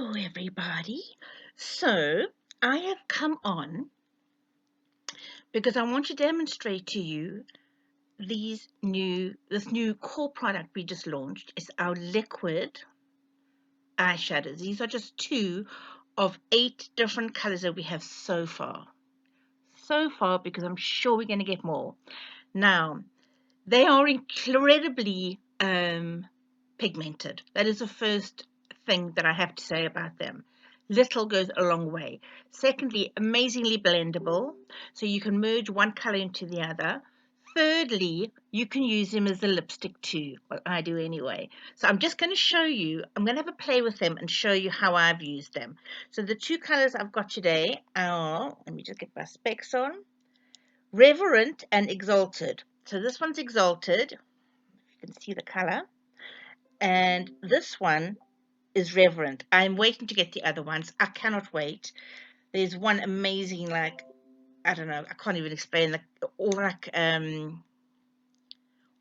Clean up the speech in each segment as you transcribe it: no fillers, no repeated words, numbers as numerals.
Hello everybody. So I have come on because I want to demonstrate to you this new core product we just launched. It's our liquid eyeshadows. These are just 2 of 8 different colors that we have so far. Because I'm sure we're going to get more. Now, they are incredibly pigmented. That is the first thing that I have to say about them. Little goes a long way. Secondly, amazingly blendable, so you can merge one color into the other. Thirdly, you can use them as a lipstick too. Well, I do anyway. So I'm just going to show you, I'm going to have a play with them and show you how I've used them. So the 2 colors I've got today are, let me just get my specs on, Reverent and Exalted. So this one's Exalted. You can see the color. And this one is Reverent. I'm waiting to get the other ones. I cannot wait. There's one amazing, like, I don't know, I can't even explain, all like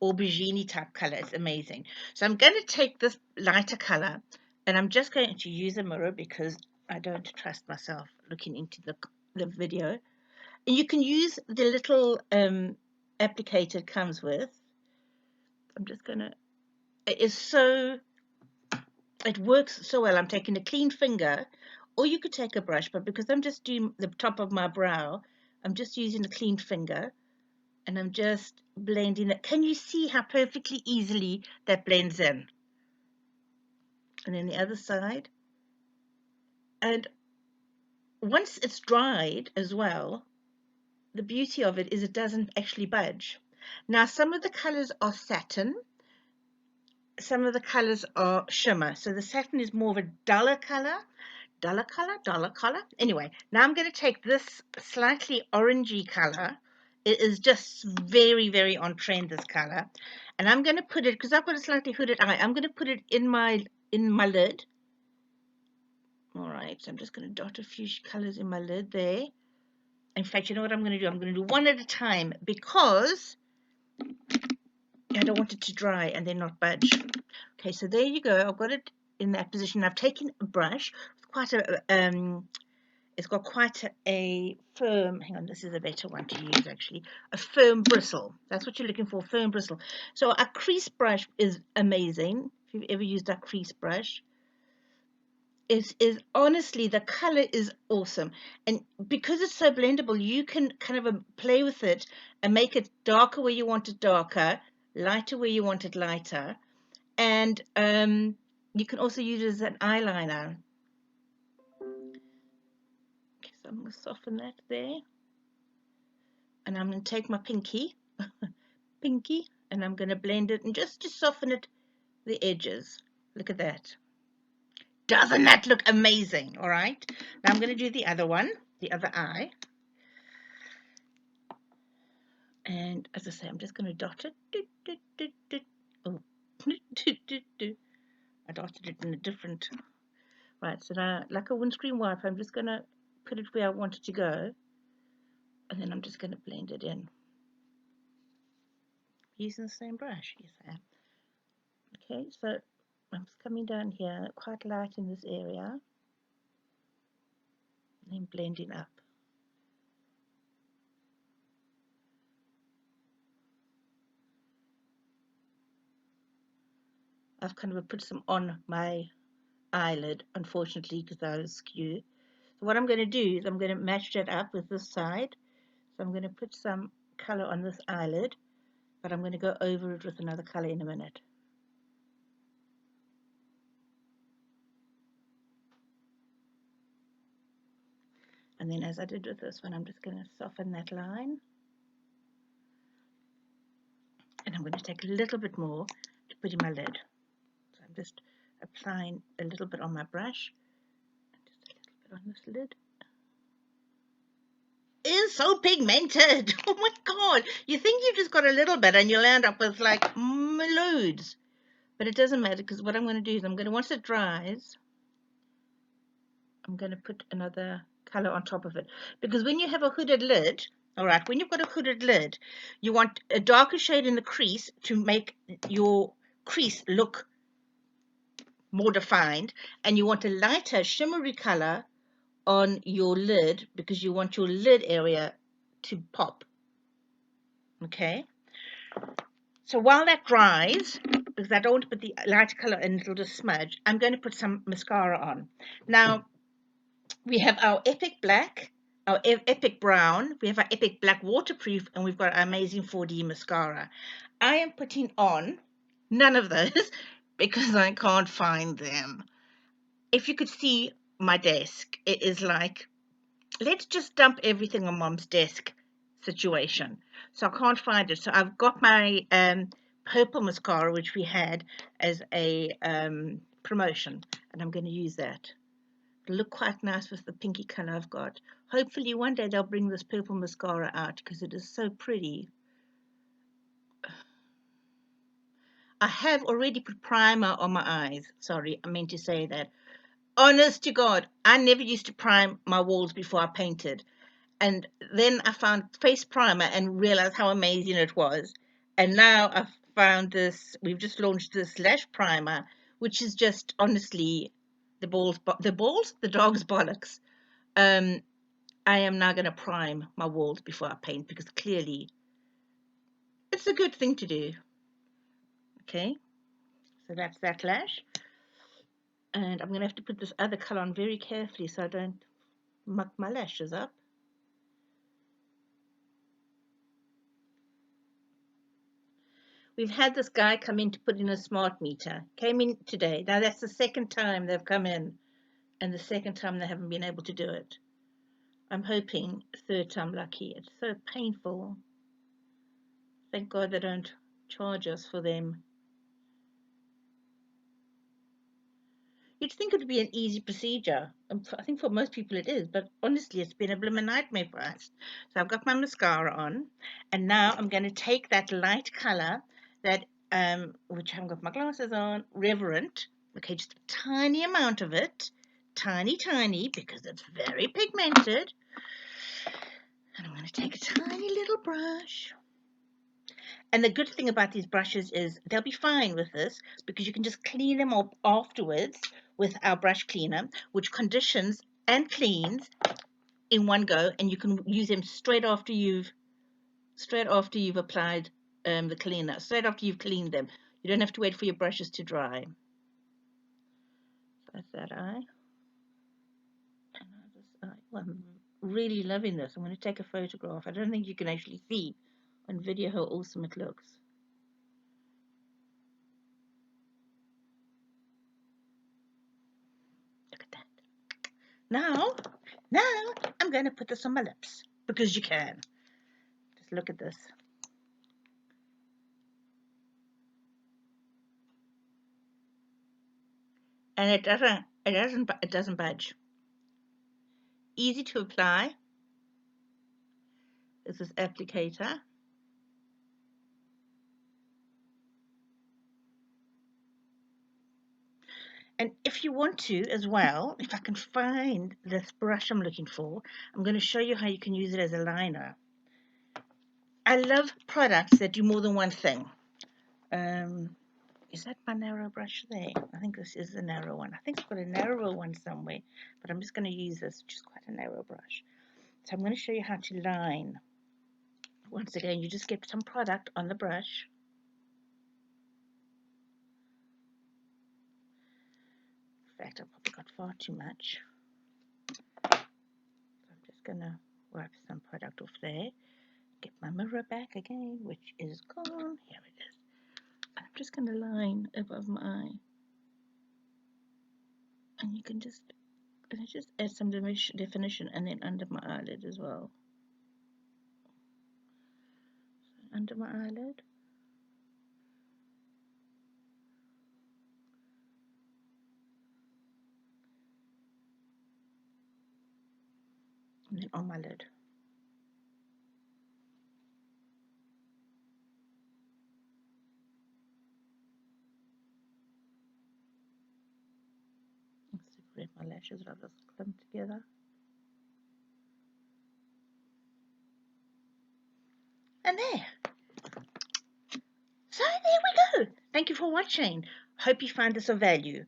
aubergine type color. It's amazing. So I'm going to take this lighter color and I'm just going to use a mirror because I don't trust myself looking into the video. And you can use the little applicator it comes with. I'm just going to, it works so well. I'm taking a clean finger, or you could take a brush, but because I'm just doing the top of my brow, I'm just using a clean finger and I'm just blending it. Can you see how perfectly easily that blends in? And then the other side. And once it's dried as well, the beauty of it is it doesn't actually budge. Now, some of the colors are satin, some of the colors are shimmer. So the satin is more of a duller color. Anyway, now I'm going to take this slightly orangey color. It is just very, very on trend, this color. And I'm going to put it, because I've got a slightly hooded eye, I'm going to put it in my lid. All right, so I'm just going to dot a few colors in my lid there. In fact, you know what I'm going to do? I'm going to do one at a time because I don't want it to dry and then not budge. Okay, so there you go. I've got it in that position. I've taken a brush with quite a it's got quite a firm, hang on, this is a better one to use actually, a firm bristle. That's what you're looking for, firm bristle. So a crease brush is amazing. If you've ever used a crease brush, it is honestly, the color is awesome. And because it's so blendable, you can kind of play with it and make it darker where you want it darker, lighter where you want it lighter. And you can also use it as an eyeliner. Okay, so I'm going to soften that there. And I'm going to take my pinky, and I'm going to blend it and just to soften it, the edges. Look at that. Doesn't that look amazing? All right. Now I'm going to do the other one, the other eye. And as I say, I'm just going to dot it. Oh, I dotted it in a different. Right, so now, like a windscreen wiper, I'm just going to put it where I want it to go. And then I'm just going to blend it in. Using the same brush, yes I am. Okay, so I'm just coming down here, quite light in this area. And then blending up. I've kind of put some on my eyelid, unfortunately, because I was skew. So what I'm going to do is I'm going to match that up with this side. So I'm going to put some color on this eyelid, but I'm going to go over it with another color in a minute. And then as I did with this one, I'm just going to soften that line. And I'm going to take a little bit more to put in my lid. So I'm just applying a little bit on my brush. And just a little bit on this lid. It is so pigmented. Oh my God. You think you've just got a little bit and you'll end up with like loads. But it doesn't matter because what I'm going to do is I'm going to, once it dries, I'm going to put another color on top of it. Because when you have a hooded lid, all right, when you've got a hooded lid, you want a darker shade in the crease to make your crease look more defined, and you want a lighter shimmery color on your lid because you want your lid area to pop. Okay, so while that dries, because I don't want to put the lighter color in, it'll just smudge, I'm going to put some mascara on. Now we have our epic black, our epic brown, we have our epic black waterproof, and we've got our amazing 4D mascara. I am putting on none of those because I can't find them. If you could see my desk, it is like, let's just dump everything on mom's desk situation. So I can't find it. So I've got my purple mascara, which we had as a promotion, and I'm going to use that. It'll look quite nice with the pinky color I've got. Hopefully one day they'll bring this purple mascara out because it is so pretty. I have already put primer on my eyes. Sorry, I meant to say that. Honest to God, I never used to prime my walls before I painted. And then I found face primer and realized how amazing it was. And now I've found this, we've just launched this lash primer, which is just honestly the dog's bollocks. I am now going to prime my walls before I paint because clearly it's a good thing to do. Okay, so that's that lash. And I'm going to have to put this other color on very carefully so I don't muck my lashes up. We've had this guy come in to put in a smart meter. Came in today. Now that's the second time they've come in, and the second time they haven't been able to do it. I'm hoping third time lucky. It's so painful. Thank God they don't charge us for them. You'd think it would be an easy procedure. I think for most people it is, but honestly, it's been a blooming nightmare for us. So I've got my mascara on, and now I'm going to take that light color, that which I haven't got my glasses on, Reverent. Okay, just a tiny amount of it, tiny, because it's very pigmented. And I'm going to take a tiny little brush. And the good thing about these brushes is they'll be fine with this because you can just clean them up afterwards with our brush cleaner, which conditions and cleans in one go, and you can use them straight after you've applied the cleaner, straight after you've cleaned them. You don't have to wait for your brushes to dry. That's that eye. And this eye. Well, I'm really loving this. I'm going to take a photograph. I don't think you can actually see on video how awesome it looks. Now I'm going to put this on my lips because you can. Just look at this. And it doesn't budge. Easy to apply. This is applicator. And if you want to as well, if I can find this brush I'm looking for, I'm going to show you how you can use it as a liner. I love products that do more than one thing. Is that my narrow brush there? I think this is the narrow one. I think I've got a narrower one somewhere, but I'm just going to use this, which is quite a narrow brush. So I'm going to show you how to line. Once again, you just get some product on the brush. In fact, I've probably got far too much. So I'm just going to wipe some product off there. Get my mirror back again, which is gone. Here it is. I'm just going to line above my eye. And you can just add some definition, and then under my eyelid as well. So under my eyelid. And then on my lid. Separate my lashes rather than clump together. And there. So there we go. Thank you for watching. Hope you find this of value.